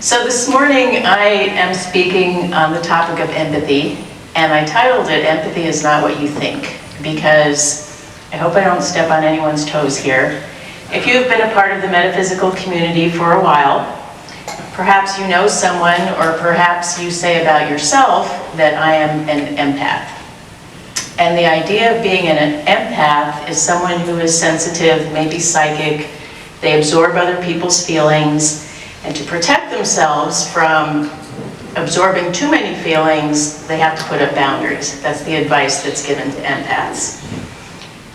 So this morning I am speaking on the topic of empathy, and I titled it "Empathy is Not What You Think," because I hope I don't step on anyone's toes here. If you have been a part of the metaphysical community for a while, perhaps you know someone, or perhaps you say about yourself that I am an empath. And the idea of being an empath is someone who is sensitive, maybe psychic. They absorb other people's feelings, and to protect themselves from absorbing too many feelings, they have to put up boundaries. That's the advice that's given to empaths.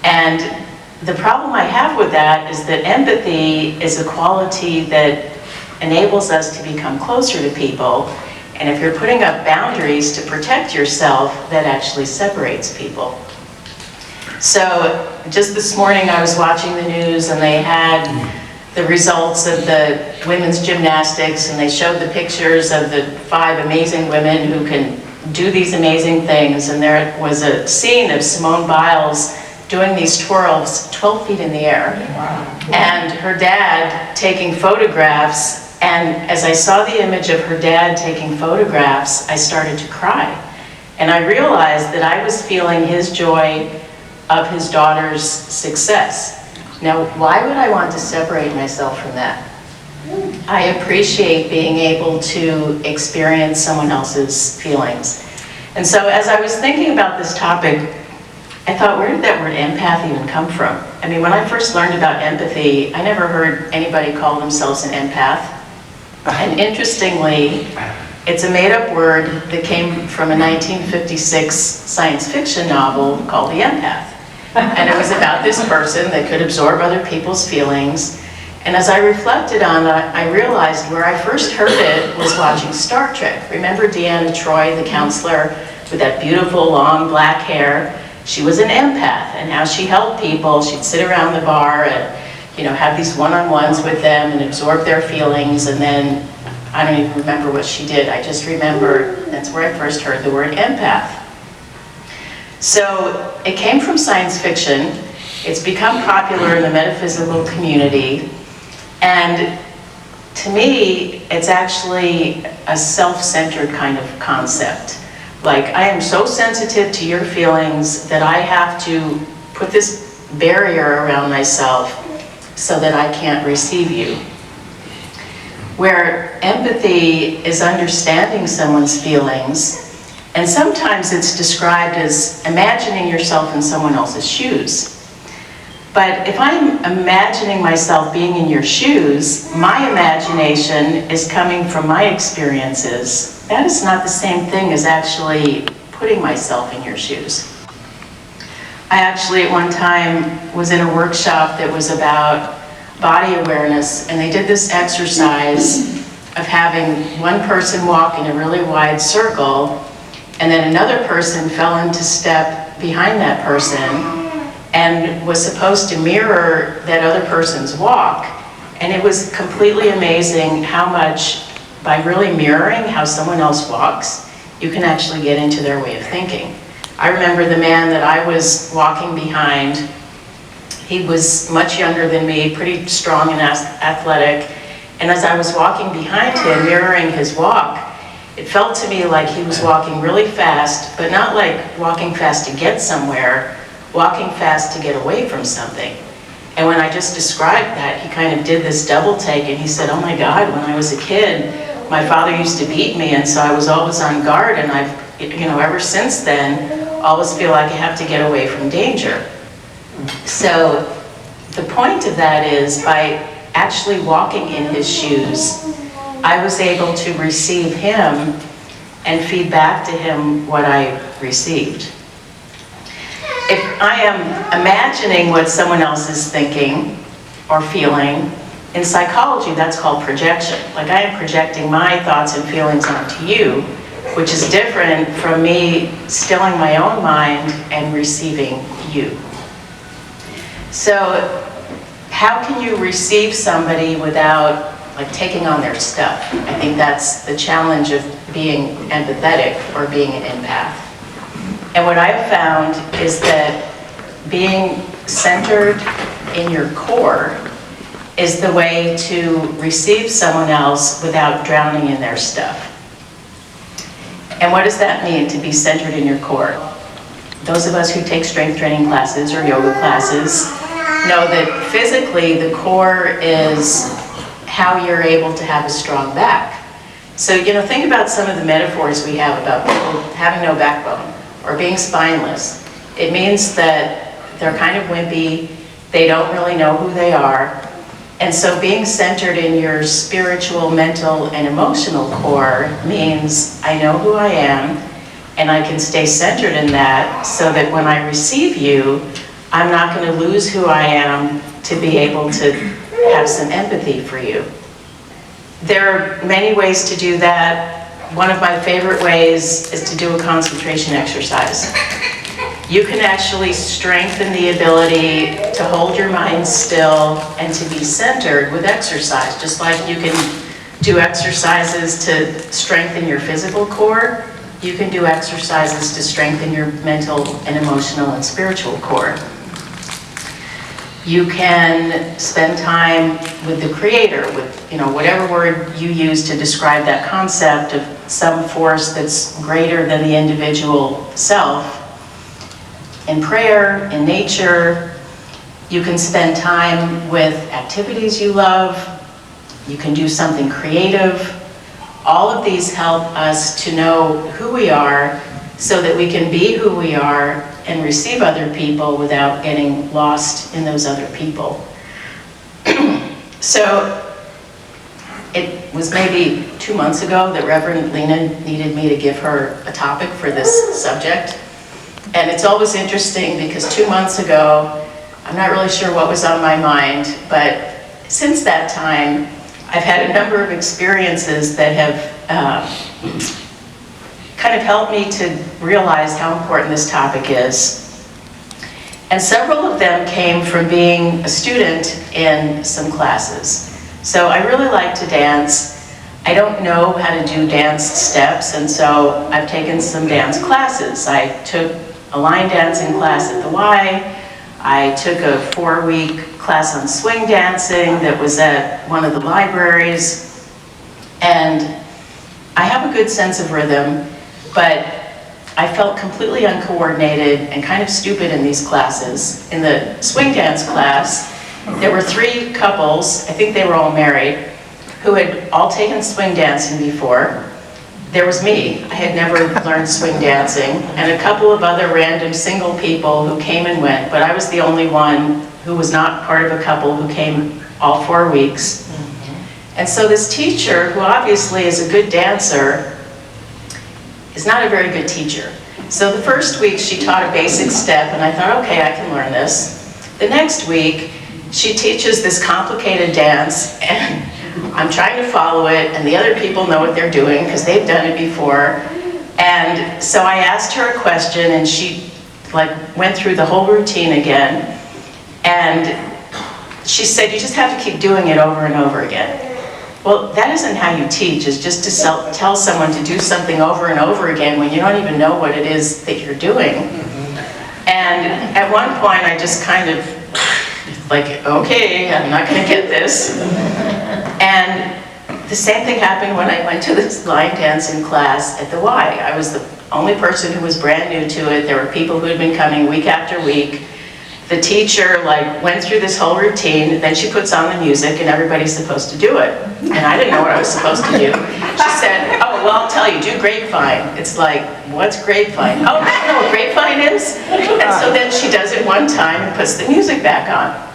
And the problem I have with that is that empathy is a quality that enables us to become closer to people. And if you're putting up boundaries to protect yourself, that actually separates people. So just this morning I was watching the news, and they had the results of the women's gymnastics, and they showed the pictures of the 5 amazing women who can do these amazing things. And there was a scene of Simone Biles doing these twirls 12 feet in the air, and her dad taking photographs. And as I saw the image of her dad taking photographs, I started to cry. And I realized that I was feeling his joy of his daughter's success. Now, why would I want to separate myself from that? I appreciate being able to experience someone else's feelings. And so as I was thinking about this topic, I thought, where did that word empath even come from? I mean, when I first learned about empathy, I never heard anybody call themselves an empath. And interestingly, it's a made-up word that came from a 1956 science fiction novel called The Empath. And it was about this person that could absorb other people's feelings. And as I reflected on that, I realized where I first heard it was watching Star Trek. Remember Deanna Troi, the counselor, with that beautiful long black hair? She was an empath, and how she helped people. She'd sit around the bar and have these one-on-ones with them and absorb their feelings. And then, I don't even remember what she did. I just remember that's where I first heard the word empath. So it came from science fiction. It's become popular in the metaphysical community. And to me, it's actually a self-centered kind of concept. Like, I am so sensitive to your feelings that I have to put this barrier around myself so that I can't receive you. Where empathy is understanding someone's feelings, and sometimes it's described as imagining yourself in someone else's shoes. But if I'm imagining myself being in your shoes, my imagination is coming from my experiences. That is not the same thing as actually putting myself in your shoes. I actually at one time was in a workshop that was about body awareness, and they did this exercise of having one person walk in a really wide circle, and then another person fell into step behind that person and was supposed to mirror that other person's walk. And it was completely amazing how much, by really mirroring how someone else walks, you can actually get into their way of thinking. I remember the man that I was walking behind. He was much younger than me, pretty strong and athletic. And as I was walking behind him, mirroring his walk, it felt to me like he was walking really fast, but not like walking fast to get somewhere, walking fast to get away from something. And when I just described that, he kind of did this double take, and he said, "Oh my God, when I was a kid, my father used to beat me, and so I was always on guard, and I've, ever since then, always feel like I have to get away from danger." So the point of that is, by actually walking in his shoes, I was able to receive him and feed back to him what I received. If I am imagining what someone else is thinking or feeling, in psychology that's called projection. Like, I am projecting my thoughts and feelings onto you, which is different from me stilling my own mind and receiving you. So how can you receive somebody without taking on their stuff? I think that's the challenge of being empathetic or being an empath. And what I've found is that being centered in your core is the way to receive someone else without drowning in their stuff. And what does that mean, to be centered in your core? Those of us who take strength training classes or yoga classes know that physically the core is how you're able to have a strong back. So, think about some of the metaphors we have about people having no backbone or being spineless. It means that they're kind of wimpy, they don't really know who they are. And so being centered in your spiritual, mental, and emotional core means I know who I am, and I can stay centered in that so that when I receive you, I'm not going to lose who I am to be able to have some empathy for you. There are many ways to do that. One of my favorite ways is to do a concentration exercise. You can actually strengthen the ability to hold your mind still and to be centered with exercise, just like you can do exercises to strengthen your physical core. You can do exercises to strengthen your mental and emotional and spiritual core. You can spend time with the Creator, with whatever word you use to describe that concept of some force that's greater than the individual self. In prayer, in nature, you can spend time with activities you love. You can do something creative. All of these help us to know who we are so that we can be who we are and receive other people without getting lost in those other people. So it was maybe 2 months ago that Reverend Lena needed me to give her a topic for this subject. And it's always interesting because 2 months ago, I'm not really sure what was on my mind, but since that time, I've had a number of experiences that have kind of helped me to realize how important this topic is. And several of them came from being a student in some classes. So I really like to dance. I don't know how to do dance steps, and so I've taken some dance classes. I took a line dancing class at the Y. I took a 4-week class on swing dancing that was at one of the libraries. And I have a good sense of rhythm, but I felt completely uncoordinated and kind of stupid in these classes. In the swing dance class, there were 3 couples, I think they were all married, who had all taken swing dancing before. There was me, I had never learned swing dancing, and a couple of other random single people who came and went, but I was the only one who was not part of a couple who came all 4 weeks. And so this teacher, who obviously is a good dancer, is not a very good teacher. So the first week she taught a basic step, and I thought, okay, I can learn this. The next week, she teaches this complicated dance, and I'm trying to follow it, and the other people know what they're doing because they've done it before. And so I asked her a question, and she went through the whole routine again. And she said, you just have to keep doing it over and over again. Well, that isn't how you teach, is just to tell someone to do something over and over again when you don't even know what it is that you're doing. And at one point, I just kind of okay, I'm not going to get this. And the same thing happened when I went to this line dancing class at the Y. I was the only person who was brand new to it. There were people who had been coming week after week. The teacher went through this whole routine, then she puts on the music and everybody's supposed to do it. And I didn't know what I was supposed to do. She said, oh, well, I'll tell you, do grapevine. It's like, what's grapevine? Oh, I don't know what grapevine is? And so then she does it one time and puts the music back on.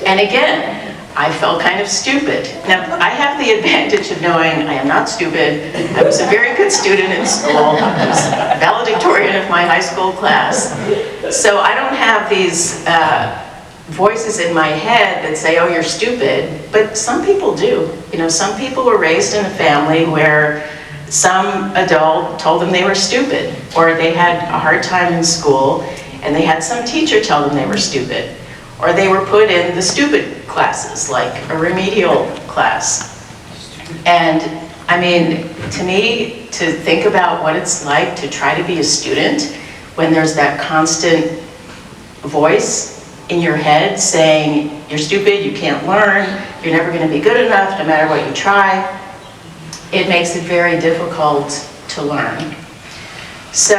And again, I felt kind of stupid. Now, I have the advantage of knowing I am not stupid. I was a very good student in school. I was valedictorian of my high school class. So I don't have these voices in my head that say, oh, you're stupid. But some people do. Some people were raised in a family where some adult told them they were stupid, or they had a hard time in school, and they had some teacher tell them they were stupid. Or they were put in the stupid classes, like a remedial class. And I mean, to me, to think about what it's like to try to be a student when there's that constant voice in your head saying, you're stupid, you can't learn, you're never going to be good enough no matter what you try, it makes it very difficult to learn. So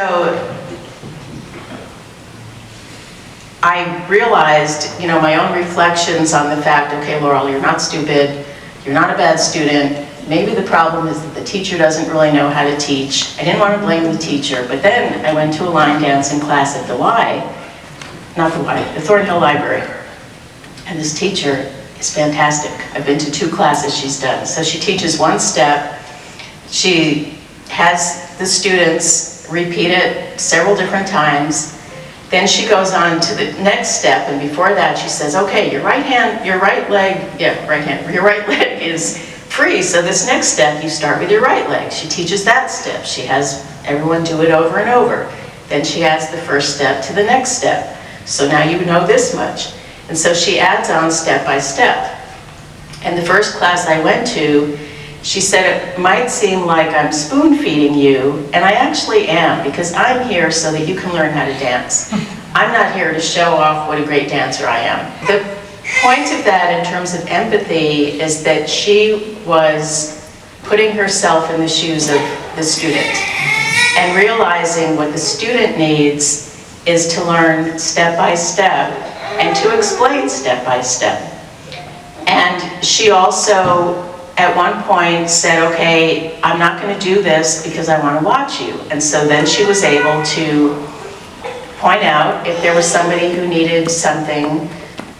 I realized, my own reflections on the fact, okay, Laurel, you're not stupid, you're not a bad student, maybe the problem is that the teacher doesn't really know how to teach. I didn't want to blame the teacher, but then I went to a line dancing class at the Thornhill Library. And this teacher is fantastic. I've been to 2 classes she's done. So she teaches one step. She has the students repeat it several different times. Then she goes on to the next step, and before that she says, okay, your right leg is free, so this next step you start with your right leg. She teaches that step. She has everyone do it over and over. Then she adds the first step to the next step. So now you know this much. And so she adds on step by step. And the first class I went to, she said, it might seem like I'm spoon feeding you, and I actually am, because I'm here so that you can learn how to dance. I'm not here to show off what a great dancer I am. The point of that in terms of empathy is that she was putting herself in the shoes of the student and realizing what the student needs is to learn step by step and to explain step by step. And she also at one point said, okay, I'm not going to do this because I want to watch you. And so then she was able to point out if there was somebody who needed something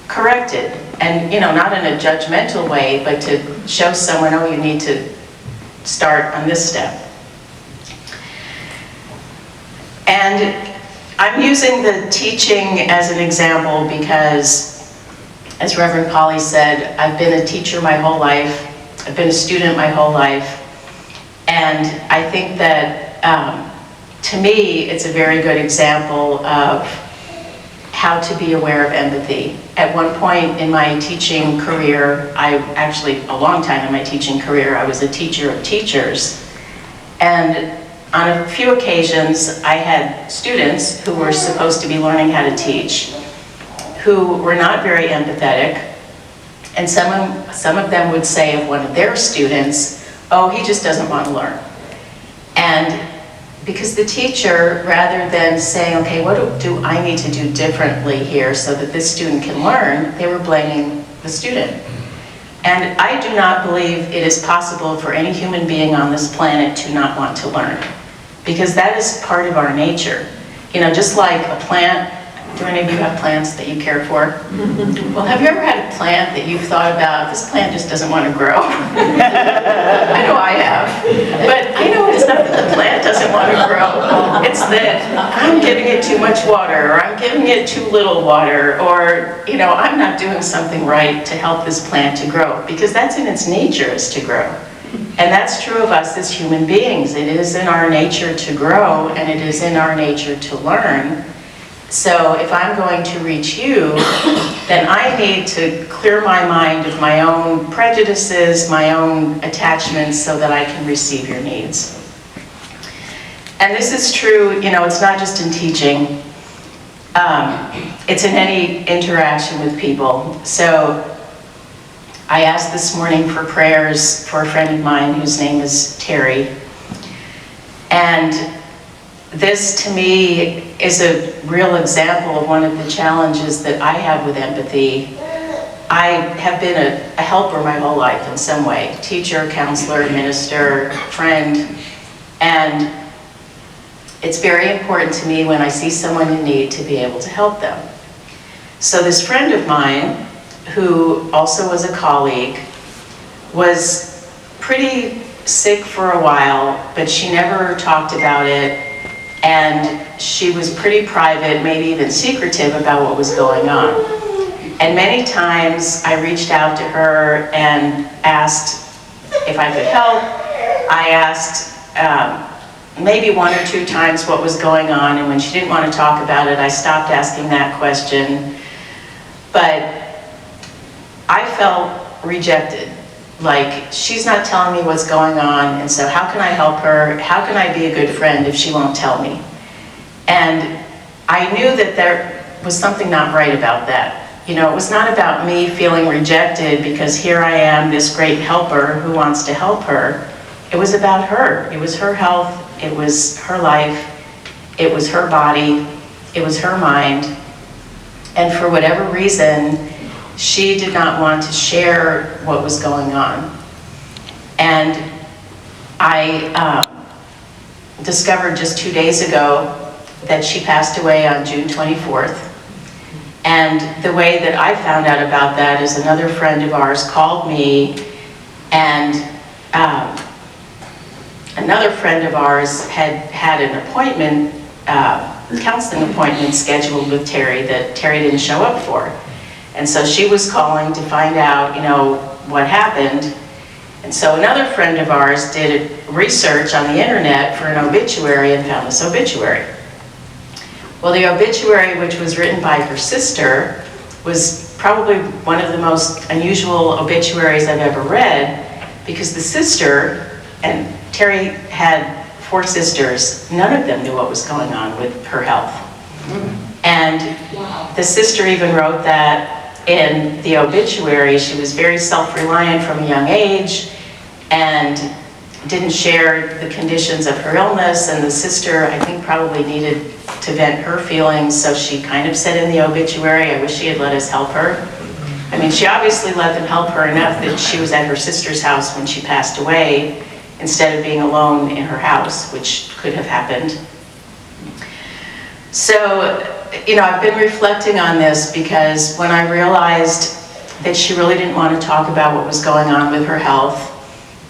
corrected. And, not in a judgmental way, but to show someone, oh, you need to start on this step. And I'm using the teaching as an example because, as Reverend Polly said, I've been a teacher my whole life. I've been a student my whole life. And I think that, to me, it's a very good example of how to be aware of empathy. At one point in my teaching career, a long time in my teaching career, I was a teacher of teachers. And on a few occasions, I had students who were supposed to be learning how to teach, who were not very empathetic. And some of them would say of one of their students, oh, he just doesn't want to learn. And because the teacher, rather than saying, okay, what do I need to do differently here so that this student can learn, they were blaming the student. And I do not believe it is possible for any human being on this planet to not want to learn, because that is part of our nature. Just like a plant. Do any of you have plants that you care for? Well, have you ever had a plant that you've thought about, this plant just doesn't want to grow? I know I have. But I know it's not that the plant doesn't want to grow. It's that I'm giving it too much water, or I'm giving it too little water, or I'm not doing something right to help this plant to grow, because that's in its nature, is to grow. And that's true of us as human beings. It is in our nature to grow, and it is in our nature to learn. So if I'm going to reach you, then I need to clear my mind of my own prejudices, my own attachments, so that I can receive your needs. And this is true, it's not just in teaching. It's in any interaction with people. So I asked this morning for prayers for a friend of mine whose name is Terry. And this, to me, is a real example of one of the challenges that I have with empathy. I have been a helper my whole life in some way. Teacher, counselor, minister, friend. And it's very important to me when I see someone in need to be able to help them. So this friend of mine, who also was a colleague, was pretty sick for a while, but she never talked about it. And she was pretty private, maybe even secretive about what was going on. And many times I reached out to her and asked if I could help. I asked maybe 1 or 2 times what was going on, and when she didn't want to talk about it, I stopped asking that question. But I felt rejected. Like, she's not telling me what's going on, and so how can I help her? How can I be a good friend if she won't tell me? And I knew that was something not right about that. You know, it was not about me feeling rejected because here I am, this great helper who wants to help her. It was about her. It was her health. It was her life. It was her body. It was her mind. And for whatever reason, she did not want to share what was going on. And I discovered just 2 days ago that she passed away on June 24th. And the way that I found out about that is another friend of ours called me, and another friend of ours had an appointment, counseling appointment scheduled with Terry that Terry didn't show up for. And so she was calling to find out, you know, what happened. And so another friend of ours did research on the internet for an obituary and found this obituary. Well, the obituary, which was written by her sister, was probably one of the most unusual obituaries I've ever read, because the sister, and Terry had 4 sisters, none of them knew what was going on with her health. And the sister even wrote that in the obituary. She was very self-reliant from a young age and didn't share the conditions of her illness, and the sister, I think, probably needed to vent her feelings, so she kind of said in the obituary, I wish she had let us help her. I mean, she obviously let them help her enough that she was at her sister's house when she passed away, instead of being alone in her house, which could have happened. So, you know, I've been reflecting on this because when I realized that she really didn't want to talk about what was going on with her health,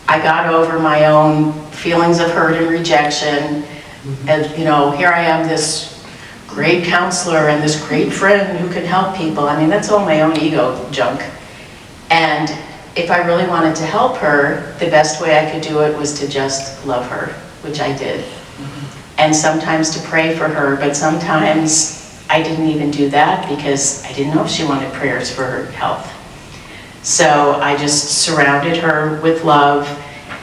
I got over my own feelings of hurt and rejection. And, you know, here I am, this great counselor and this great friend who can help people. I mean, that's all my own ego junk. And if I really wanted to help her, the best way I could do it was to just love her, which I did. And sometimes to pray for her, but sometimes I didn't even do that because I didn't know if she wanted prayers for her health. So I just surrounded her with love,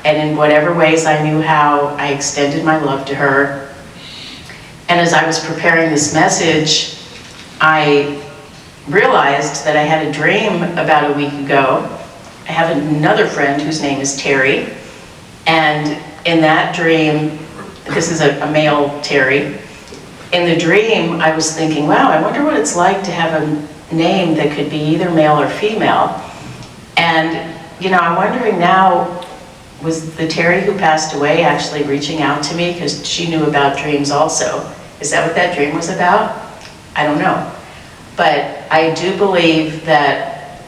and in whatever ways I knew how, I extended my love to her. And as I was preparing this message, I realized that I had a dream about a week ago. I have another friend whose name is Terry, and in that dream, this is a male Terry, in the dream I was thinking, wow, I wonder what it's like to have a name that could be either male or female. And, you know, I'm wondering now, was the Terry who passed away actually reaching out to me because she knew about dreams also? Is that what that dream was about? I don't know. But I do believe that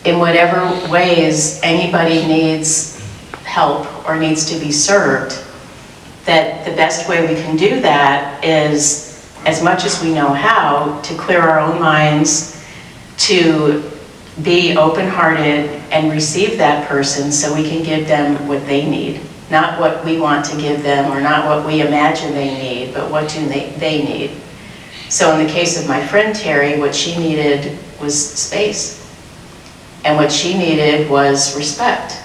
in whatever ways anybody needs help or needs to be served, that the best way we can do that is, as much as we know how, to clear our own minds, to be open-hearted and receive that person so we can give them what they need. Not what we want to give them or not what we imagine they need, but what do they need. So in the case of my friend Terry, what she needed was space. And what she needed was respect.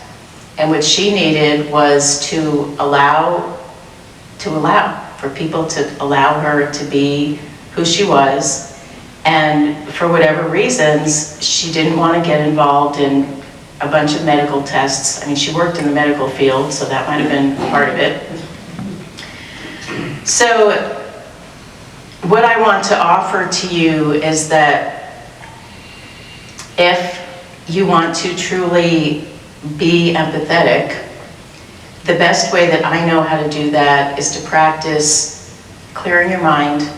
And what she needed was to allow for people to allow her to be who she was. And for whatever reasons, she didn't want to get involved in a bunch of medical tests. I mean, she worked in the medical field, so that might have been part of it. So what I want to offer to you is that if you want to truly be empathetic, the best way that I know how to do that is to practice clearing your mind,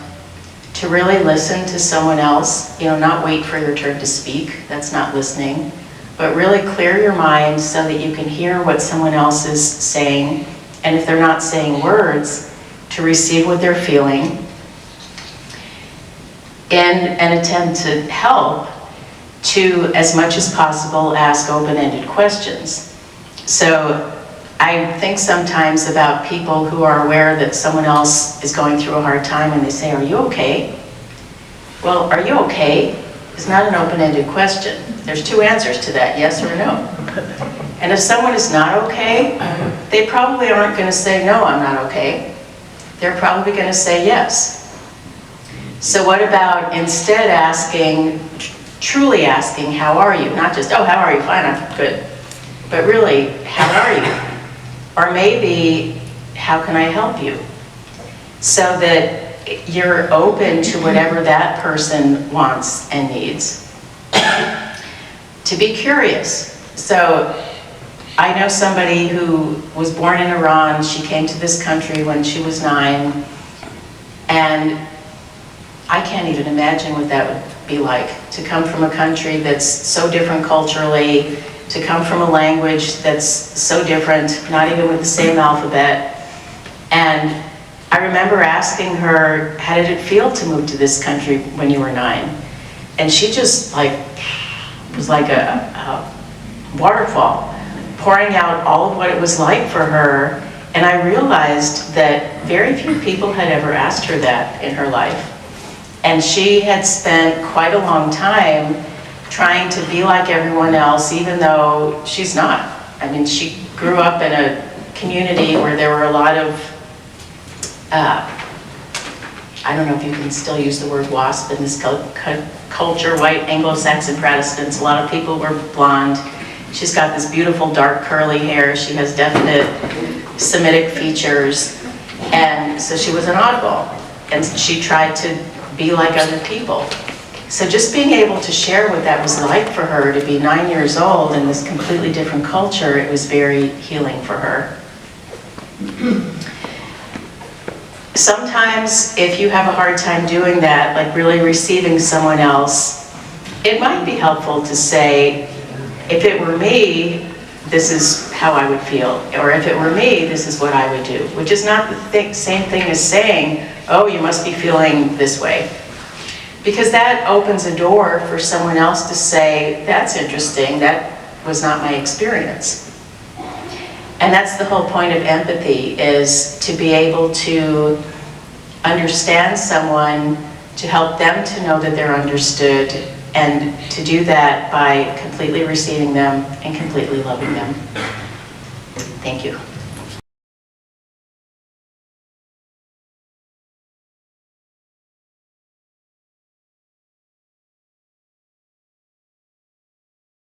to really listen to someone else, you know, not wait for your turn to speak, that's not listening, but really clear your mind so that you can hear what someone else is saying, and if they're not saying words, to receive what they're feeling, in an attempt to help, to, as much as possible, ask open-ended questions. So I think sometimes about people who are aware that someone else is going through a hard time and they say, are you okay? Well, are you okay is not an open-ended question. There's 2 answers to that, yes or no. And if someone is not okay, they probably aren't going to say, no, I'm not okay. They're probably going to say yes. So what about instead asking, truly asking, how are you? Not just, oh, how are you? Fine, I'm good. But really, how are you? Or maybe, how can I help you? So that you're open to whatever that person wants and needs. To be curious. So I know somebody who was born in Iran. She came to this country when she was 9. And I can't even imagine what that would be like, to come from a country that's so different culturally, to come from a language that's so different, not even with the same alphabet. And I remember asking her, how did it feel to move to this country when you were 9? And she just was like a waterfall, pouring out all of what it was like for her. And I realized that very few people had ever asked her that in her life. And she had spent quite a long time trying to be like everyone else, even though she's not. I mean, she grew up in a community where there were a lot of, I don't know if you can still use the word WASP in this culture, white Anglo-Saxon Protestants. A lot of people were blonde. She's got this beautiful dark curly hair. She has definite Semitic features. And so she was an oddball. And she tried to be like other people. So just being able to share what that was like for her to be 9 years old in this completely different culture, it was very healing for her. Sometimes if you have a hard time doing that, like really receiving someone else, it might be helpful to say, if it were me, this is how I would feel. Or if it were me, this is what I would do. Which is not the same thing as saying, oh, you must be feeling this way. Because that opens a door for someone else to say, that's interesting, that was not my experience. And that's the whole point of empathy, is to be able to understand someone, to help them to know that they're understood, and to do that by completely receiving them and completely loving them. Thank you.